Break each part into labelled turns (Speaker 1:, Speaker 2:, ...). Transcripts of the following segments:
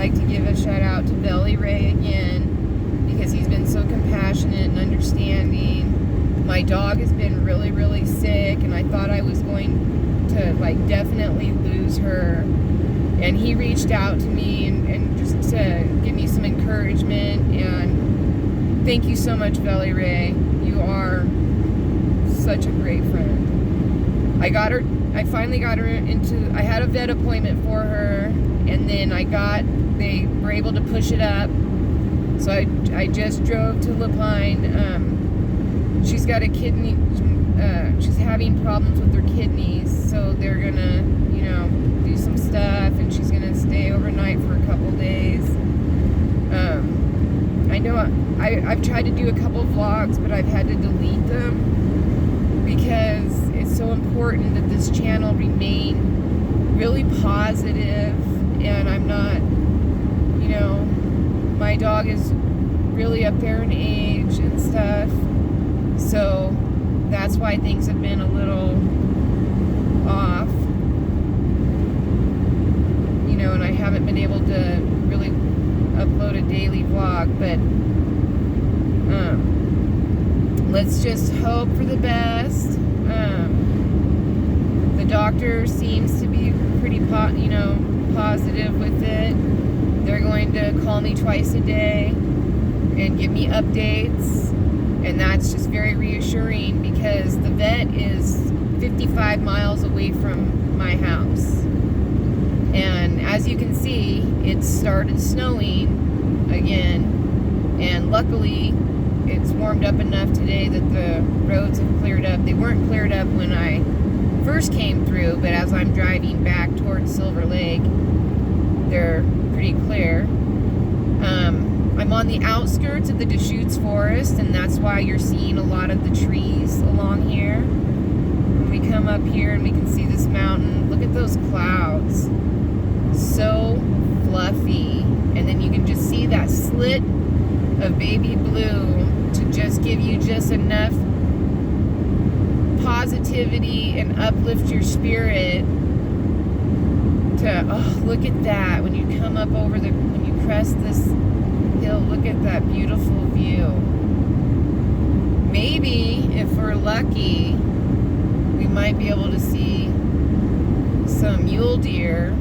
Speaker 1: like to give a shout out to Belly Ray again, because he's been so compassionate and understanding. My dog has been really, really sick, and I thought I was going to definitely lose her. And he reached out to me and just to give me some encouragement. And thank you so much, Belly Ray. You are such a great friend. I finally got her I had a vet appointment for her, and then they were able to push it up. So I just drove to Lapine. She's got a kidney, she's having problems with her kidneys, so they're gonna, do some stuff, and she's gonna stay overnight for a couple days. I know I've tried to do a couple vlogs, but I've had to delete them because it's so important that this channel remain really positive, and I'm not, my dog is really up there in age and stuff, so that's why things have been a little off, and I haven't been able to really upload a daily vlog, but let's just hope for the best. The doctor seems to be pretty positive with it. They're going to call me twice a day and give me updates, and that's just very reassuring because the vet is 55 miles away from my house. And as you can see, it started snowing again, and luckily it's warmed up enough today that the roads have cleared up. They weren't cleared up when I first came through, but as I'm driving back towards Silver Lake, they're pretty clear. I'm on the outskirts of the Deschutes Forest, and that's why you're seeing a lot of the trees along here. When we come up here and we can see this mountain, look at those clouds. So fluffy. And then you can just see that slit of baby blue to just give you just enough positivity and uplift your spirit to, look at that. When you come up when you crest this hill, look at that beautiful view. Maybe, if we're lucky, we might be able to see some mule deer.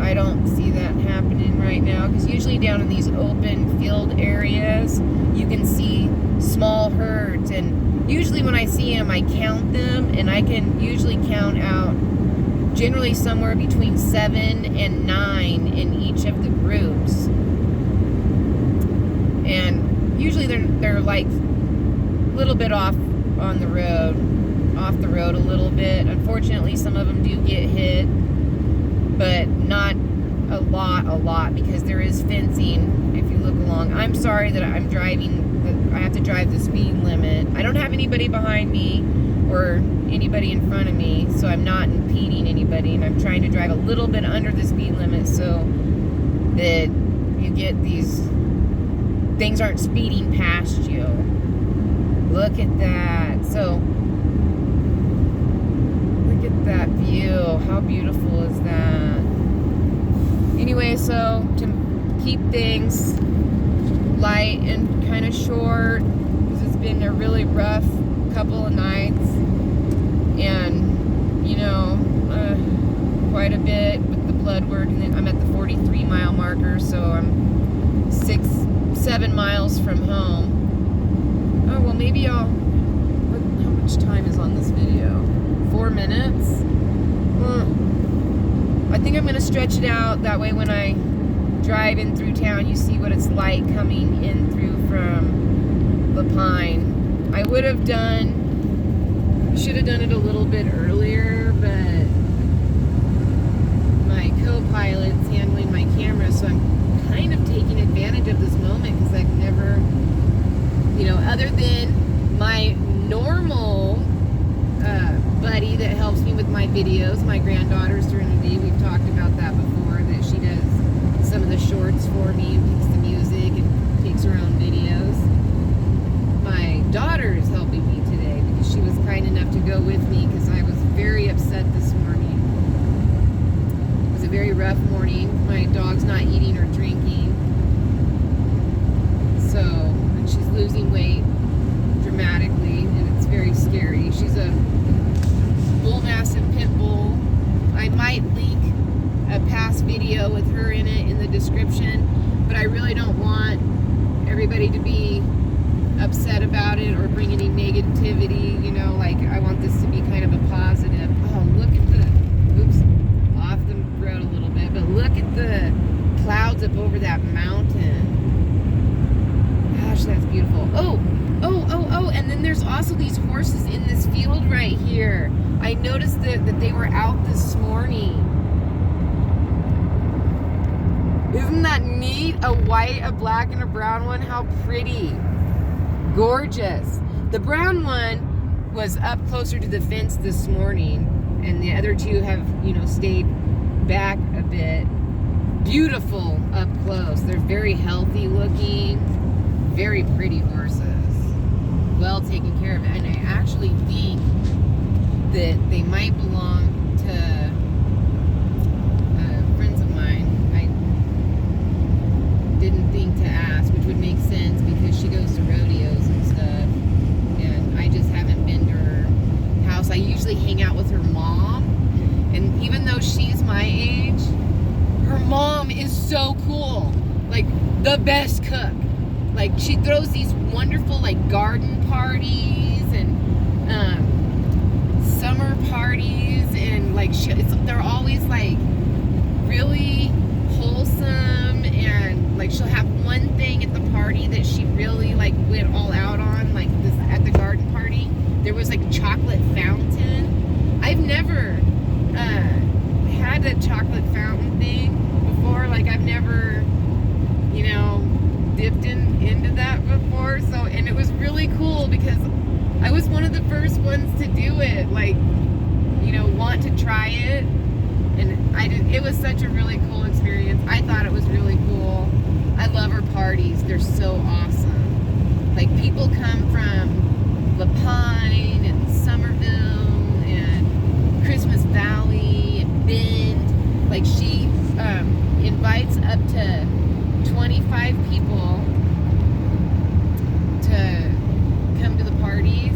Speaker 1: I don't see that happening right now, because usually down in these open field areas, you can see small herds, and usually when I see them, I count them, and I can usually count out generally somewhere between 7 and 9 in each of the groups. And usually they're like a little bit off the road a little bit. Unfortunately, some of them do get hit, but not a lot, because there is fencing if you look along. I'm sorry that I have to drive the speed limit. I don't have anybody behind me or anybody in front of me, so I'm not impeding anybody, and I'm trying to drive a little bit under the speed limit so that you get things aren't speeding past you. Look at that. So look at that view. How beautiful is that? Anyway, so to keep things light and kind of short, because it's been a really rough couple of nights, and quite a bit with the blood work, and then I'm at the 43 mile marker, so I'm 6-7 miles from home. Oh, well, maybe how much time is on this video? 4 minutes? I think I'm going to stretch it out. That way when I drive in through town, you see what it's like coming in through from Lapine. I should have done it a little bit earlier, but my co-pilot's handling my camera, so I'm kind of taking advantage of this moment, because I've never, other than my normal buddy that helps me with my videos, my granddaughter Serenity. We've talked about that before, that she does some of the shorts for me and picks the music and takes her own videos. My daughter is helping me today because she was kind enough to go with me, because I was very upset this morning. It was a very rough morning. My dog's not eating her video with her in it in the description, but I really don't want everybody to be upset about it or bring any negativity, you know, like I want this to be kind of a positive. Oh, look at the, oops, off the road a little bit, but look at the clouds up over that mountain. Gosh, that's beautiful. Oh, and then there's also these horses in this field right here. I noticed that they were out this morning. Isn't that neat? A white, a black, and a brown one. How pretty. Gorgeous. The brown one was up closer to the fence this morning, and the other two have, you know, stayed back a bit. Beautiful up close. They're very healthy looking, very pretty horses. Well taken care of. And I actually think that they might belong to friends of mine. I didn't think to ask, which would make sense because she goes to rodeos and stuff, and I just haven't been to her house. I usually hang out with her mom, and even though she's my age, her mom is so cool, like the best cook. Like she throws these wonderful like garden parties and summer parties, and like they're always like really wholesome, and like she'll have one thing at the party that she really like went all out on. Like this at the garden party, there was like a chocolate fountain. I've never had a chocolate fountain thing before. Like I've never, you know, dipped into that before. So, and it was really cool because I was one of the first ones to do it. Like, you know, want to try it, and it was such a really cool experience. I thought it was really cool. I love her parties. They're so awesome. Like people come from La Pine and Somerville and Christmas Valley and Bend. Like she invites up to 25 people to come to the parties,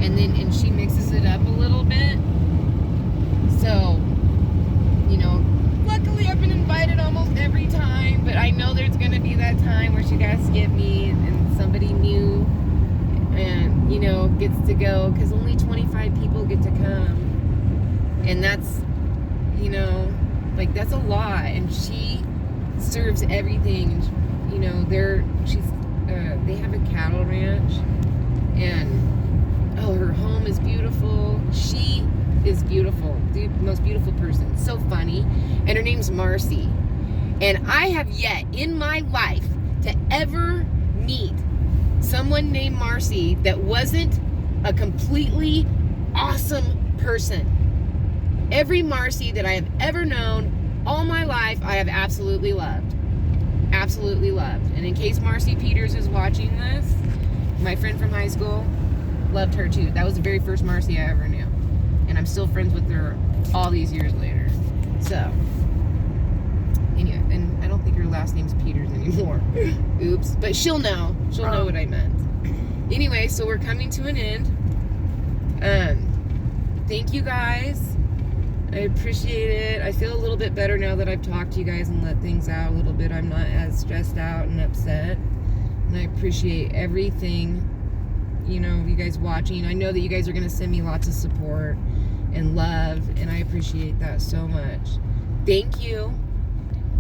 Speaker 1: and she mixes it up a little bit. So, you know, luckily I've been invited almost every time, but I know there's gonna be that time where she got to skip me and somebody new and, you know, gets to go, because only 25 people get to come, and that's, you know, like that's a lot. And she serves everything. You know, they have a cattle ranch, and her home is beautiful. She is beautiful, the most beautiful person, so funny. And her name's Marcy, and I have yet in my life to ever meet someone named Marcy that wasn't a completely awesome person. Every Marcy that I have ever known all my life, I have absolutely loved. Absolutely loved. And in case Marcy Peters is watching this, my friend from high school, loved her too. That was the very first Marcy I ever knew. And I'm still friends with her all these years later. So, anyway, and I don't think her last name's Peters anymore. Oops. But she'll know. She'll know what I meant. Anyway, so we're coming to an end. Thank you guys. I appreciate it. I feel a little bit better now that I've talked to you guys and let things out a little bit. I'm not as stressed out and upset. And I appreciate everything, you know, you guys watching. I know that you guys are going to send me lots of support and love, and I appreciate that so much. Thank you.